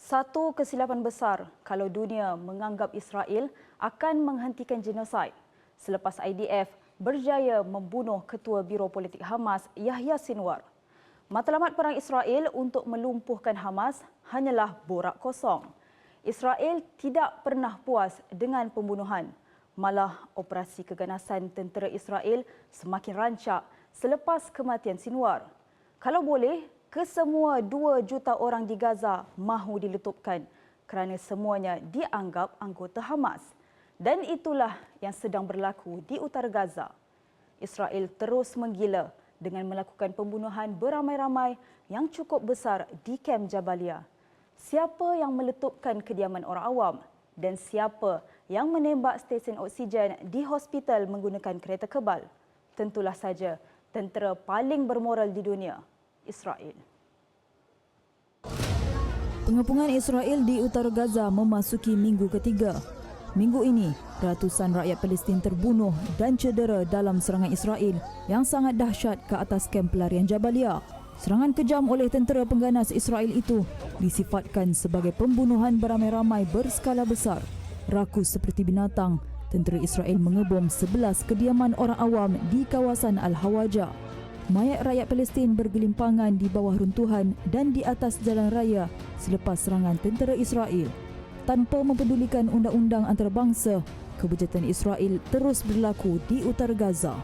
Satu kesilapan besar kalau dunia menganggap Israel akan menghentikan genosid selepas IDF berjaya membunuh Ketua Biro Politik Hamas Yahya Sinwar. Matlamat perang Israel untuk melumpuhkan Hamas hanyalah borak kosong. Israel tidak pernah puas dengan pembunuhan. Malah operasi keganasan tentera Israel semakin rancak selepas kematian Sinwar. Kalau boleh, kesemua 2 juta orang di Gaza mahu diletupkan kerana semuanya dianggap anggota Hamas. Dan itulah yang sedang berlaku di utara Gaza. Israel terus menggila dengan melakukan pembunuhan beramai-ramai yang cukup besar di kem Jabalia. Siapa yang meletupkan kediaman orang awam dan siapa yang menembak stesen oksigen di hospital menggunakan kereta kebal? Tentulah saja tentera paling bermoral di dunia, Israel. Pengepungan Israel di utara Gaza memasuki minggu ketiga. Minggu ini, ratusan rakyat Palestin terbunuh dan cedera dalam serangan Israel yang sangat dahsyat ke atas kem pelarian Jabalia. Serangan kejam oleh tentera pengganas Israel itu disifatkan sebagai pembunuhan beramai-ramai berskala besar. Rakus seperti binatang, tentera Israel mengebom 11 kediaman orang awam di kawasan Al-Hawaja. Mayat rakyat Palestin bergelimpangan di bawah runtuhan dan di atas jalan raya selepas serangan tentera Israel. Tanpa mempedulikan undang-undang antarabangsa, kebejatan Israel terus berlaku di utara Gaza.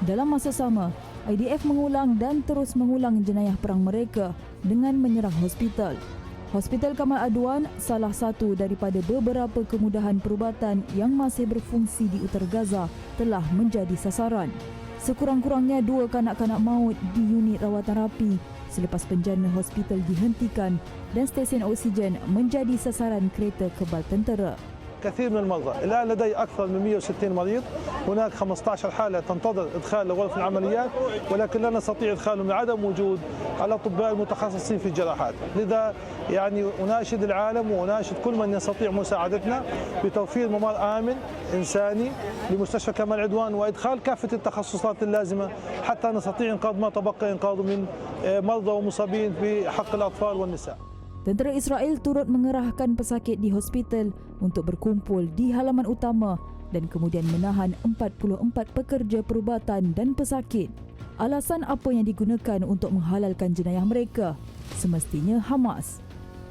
Dalam masa sama, IDF mengulang dan terus mengulang jenayah perang mereka dengan menyerang hospital. Hospital Kamal Adwan, salah satu daripada beberapa kemudahan perubatan yang masih berfungsi di utara Gaza, telah menjadi sasaran. Sekurang-kurangnya 2 kanak-kanak maut di unit rawatan rapi selepas penjana hospital dihentikan dan stesen oksigen menjadi sasaran kereta kebal tentera. كثير من المرضى الآن لدي أكثر من 160 مريض. هناك 15 حالة تنتظر إدخال لغرف العمليات ولكن لا نستطيع إدخالهم لعدم وجود الأطباء المتخصصين في الجراحات. لذا أناشد العالم وأناشد كل من يستطيع مساعدتنا بتوفير ممر آمن إنساني لمستشفى كمال عدوان وإدخال كافة التخصصات اللازمة حتى نستطيع إنقاذ ما تبقى إنقاذه من مرضى ومصابين بحق الأطفال والنساء. Tentera Israel turut mengerahkan pesakit di hospital untuk berkumpul di halaman utama dan kemudian menahan 44 pekerja perubatan dan pesakit. Alasan apa yang digunakan untuk menghalalkan jenayah mereka? Semestinya Hamas.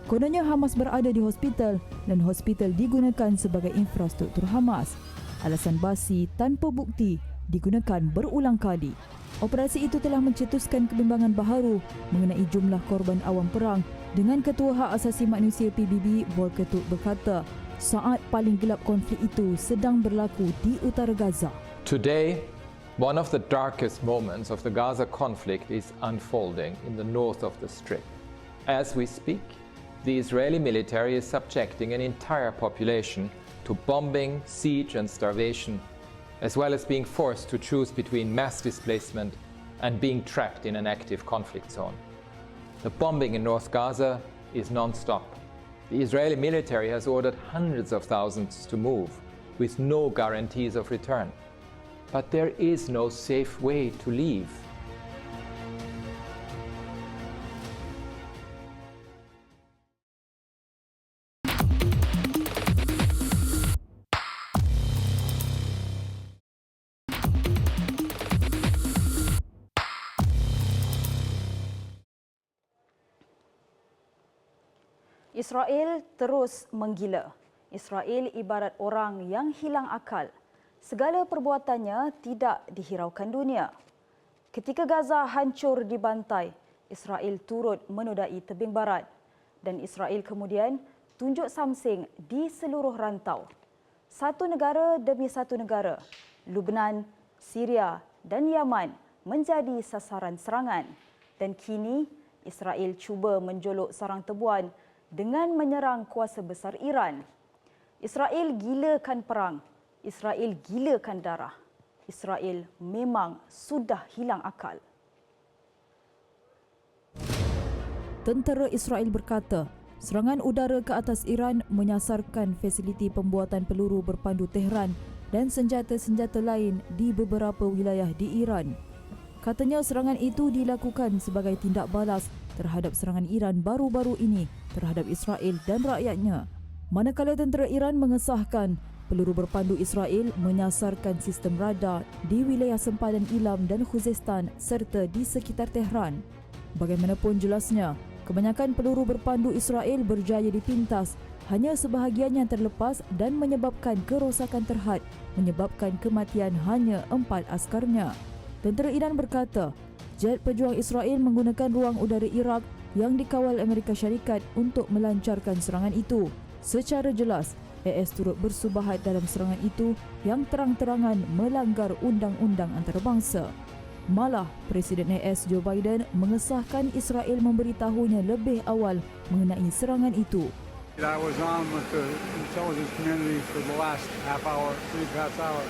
Kononnya Hamas berada di hospital dan hospital digunakan sebagai infrastruktur Hamas. Alasan basi tanpa bukti digunakan berulang kali. Operasi itu telah mencetuskan kebimbangan baharu mengenai jumlah korban awam perang dengan Ketua Hak Asasi Manusia PBB Volker Turk berkata saat paling gelap konflik itu sedang berlaku di utara Gaza. Today, one of the darkest moments of the Gaza conflict is unfolding in the north of the Strip. As we speak, the Israeli military is subjecting an entire population to bombing, siege and starvation, as well as being forced to choose between mass displacement and being trapped in an active conflict zone. The bombing in North Gaza is non-stop. The Israeli military has ordered hundreds of thousands to move with no guarantees of return. But there is no safe way to leave. Israel terus menggila. Israel ibarat orang yang hilang akal. Segala perbuatannya tidak dihiraukan dunia. Ketika Gaza hancur dibantai, Israel turut menodai tebing barat dan Israel kemudian tunjuk samsing di seluruh rantau. Satu negara demi satu negara, Lebanon, Syria dan Yaman menjadi sasaran serangan dan kini Israel cuba menjolok sarang tebuan dengan menyerang kuasa besar Iran. Israel gilakan perang. Israel gilakan darah. Israel memang sudah hilang akal. Tentera Israel berkata, serangan udara ke atas Iran menyasarkan fasiliti pembuatan peluru berpandu Tehran dan senjata-senjata lain di beberapa wilayah di Iran. Katanya serangan itu dilakukan sebagai tindak balas terhadap serangan Iran baru-baru ini terhadap Israel dan rakyatnya. Manakala tentera Iran mengesahkan peluru berpandu Israel menyasarkan sistem radar di wilayah sempadan Ilam dan Khuzestan serta di sekitar Tehran. Bagaimanapun jelasnya, kebanyakan peluru berpandu Israel berjaya dipintas, hanya sebahagiannya terlepas dan menyebabkan kerosakan terhad, menyebabkan kematian hanya 4 askarnya. Tentera Iran berkata, jet pejuang Israel menggunakan ruang udara Iraq yang dikawal Amerika Syarikat untuk melancarkan serangan itu. Secara jelas, AS turut bersubahat dalam serangan itu yang terang-terangan melanggar undang-undang antarabangsa. Malah, Presiden AS Joe Biden mengesahkan Israel memberitahunya lebih awal mengenai serangan itu. I was on with the intelligence community for the last half hour, 3 hour.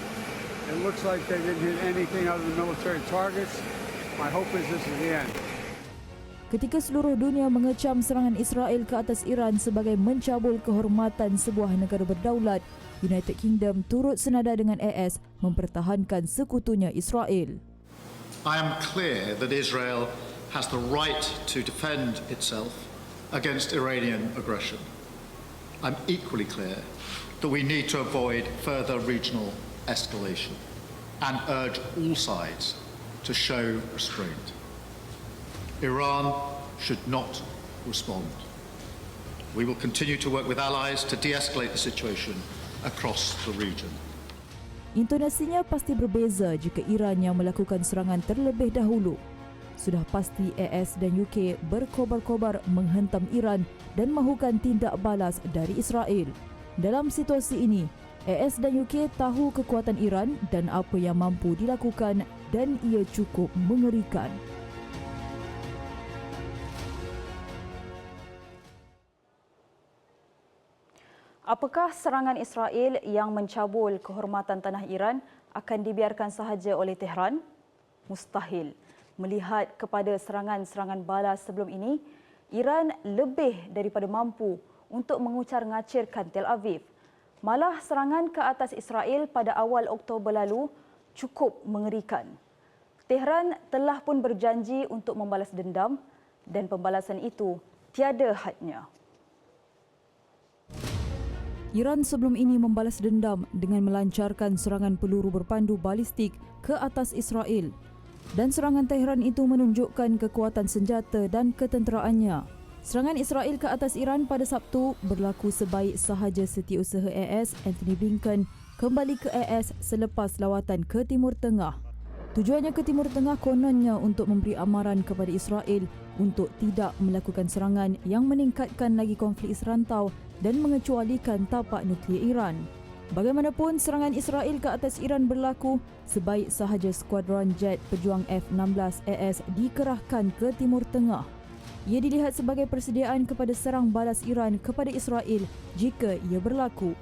It looks like they didn't hit anything other than military targets. My hope is this is the end. Ketika seluruh dunia mengecam serangan Israel ke atas Iran sebagai mencabul kehormatan sebuah negara berdaulat, United Kingdom turut senada dengan AS mempertahankan sekutunya Israel. I am clear that Israel has the right to defend itself against Iranian aggression. I'm equally clear that we need to avoid further regional escalation and urge all sides to show restraint. Iran should not respond. We will continue to work with allies to de-escalate the situation across the region. Intonasinya pasti berbeza jika Iran yang melakukan serangan terlebih dahulu. Sudah pasti AS dan UK berkobar-kobar menghentam Iran dan mahukan tindak balas dari Israel. Dalam situasi ini, AS dan UK tahu kekuatan Iran dan apa yang mampu dilakukan dan ia cukup mengerikan. Apakah serangan Israel yang mencabul kehormatan tanah Iran akan dibiarkan sahaja oleh Tehran? Mustahil. Melihat kepada serangan-serangan balas sebelum ini, Iran lebih daripada mampu untuk mengucar-ngacirkan Tel Aviv. Malah serangan ke atas Israel pada awal Oktober lalu cukup mengerikan. Tehran telah pun berjanji untuk membalas dendam dan pembalasan itu tiada hadnya. Iran sebelum ini membalas dendam dengan melancarkan serangan peluru berpandu balistik ke atas Israel. Dan serangan Tehran itu menunjukkan kekuatan senjata dan ketenteraannya. Serangan Israel ke atas Iran pada Sabtu berlaku sebaik sahaja setiausaha AS Antony Blinken kembali ke AS selepas lawatan ke Timur Tengah. Tujuannya ke Timur Tengah kononnya untuk memberi amaran kepada Israel untuk tidak melakukan serangan yang meningkatkan lagi konflik serantau dan mengecualikan tapak nuklear Iran. Bagaimanapun, serangan Israel ke atas Iran berlaku sebaik sahaja skuadron jet pejuang F-16 AS dikerahkan ke Timur Tengah. Ia dilihat sebagai persediaan kepada serang balas Iran kepada Israel jika ia berlaku.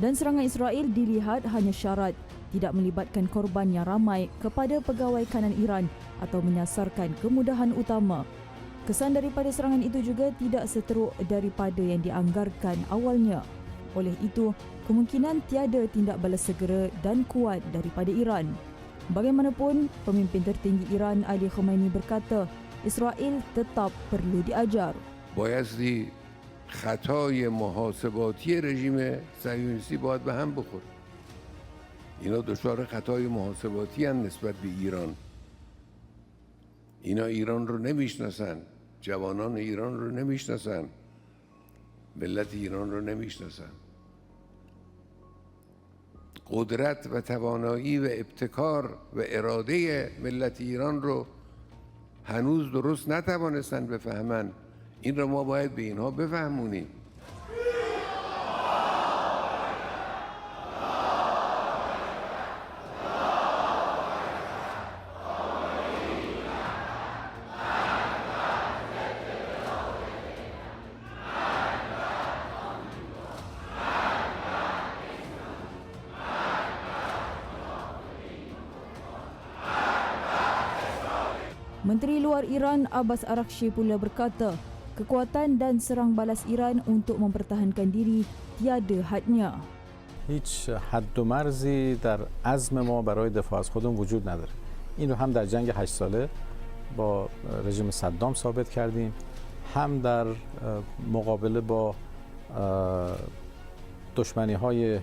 Dan serangan Israel dilihat hanya syarat tidak melibatkan korban yang ramai kepada pegawai kanan Iran atau menyasarkan kemudahan utama. Kesan daripada serangan itu juga tidak seteruk daripada yang dianggarkan awalnya. Oleh itu, kemungkinan tiada tindak balas segera dan kuat daripada Iran. Bagaimanapun, pemimpin tertinggi Iran Ali Khamenei berkata, Israel tetap perlu diajar. بایستی خطای محاسباتی رژیم صهیونیستی باید به هم بخوره. اینا دچار خطای محاسباتی هم نسبت به ایران. اینا ایران رو نمیشناسن، جوانان ایران رو نمیشناسن، ملت ایران رو نمیشناسن. قدرت و توانایی و ابتکار و اراده ملت ایران رو هنوز درست نتوانستن بفهمن. این رو ما باید به اینها بفهمونیم. Menteri Luar Iran Abbas Araghchi pula berkata, kekuatan dan serang balas Iran untuk mempertahankan diri tiada hadnya. هیچ حد و مرزی در عزم ما برای دفاع از خودمون وجود نداره. این رو هم در جنگ 8 ساله با رژیم صدام ثابت کردیم. هم در مقابله با دشمنی‌های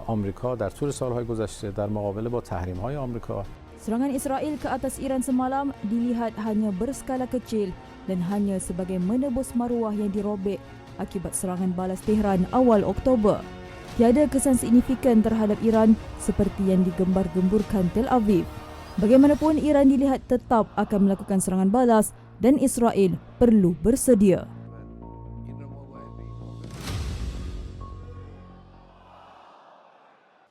آمریکا در طول سالهای گذشته، در مقابله با تحریم‌های آمریکا. Serangan Israel ke atas Iran semalam dilihat hanya berskala kecil dan hanya sebagai menebus maruah yang dirobek akibat serangan balas Tehran awal Oktober. Tiada kesan signifikan terhadap Iran seperti yang digembar-gemburkan Tel Aviv. Bagaimanapun, Iran dilihat tetap akan melakukan serangan balas dan Israel perlu bersedia.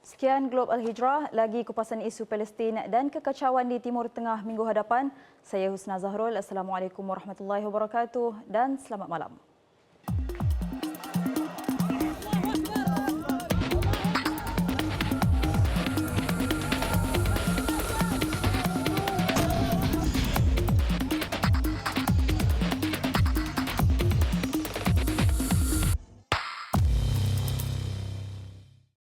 Sekian Globe Al-Hijrah, lagi kupasan isu Palestin dan kekacauan di Timur Tengah minggu hadapan. Saya Husna Zahrul. Assalamualaikum warahmatullahi wabarakatuh dan selamat malam.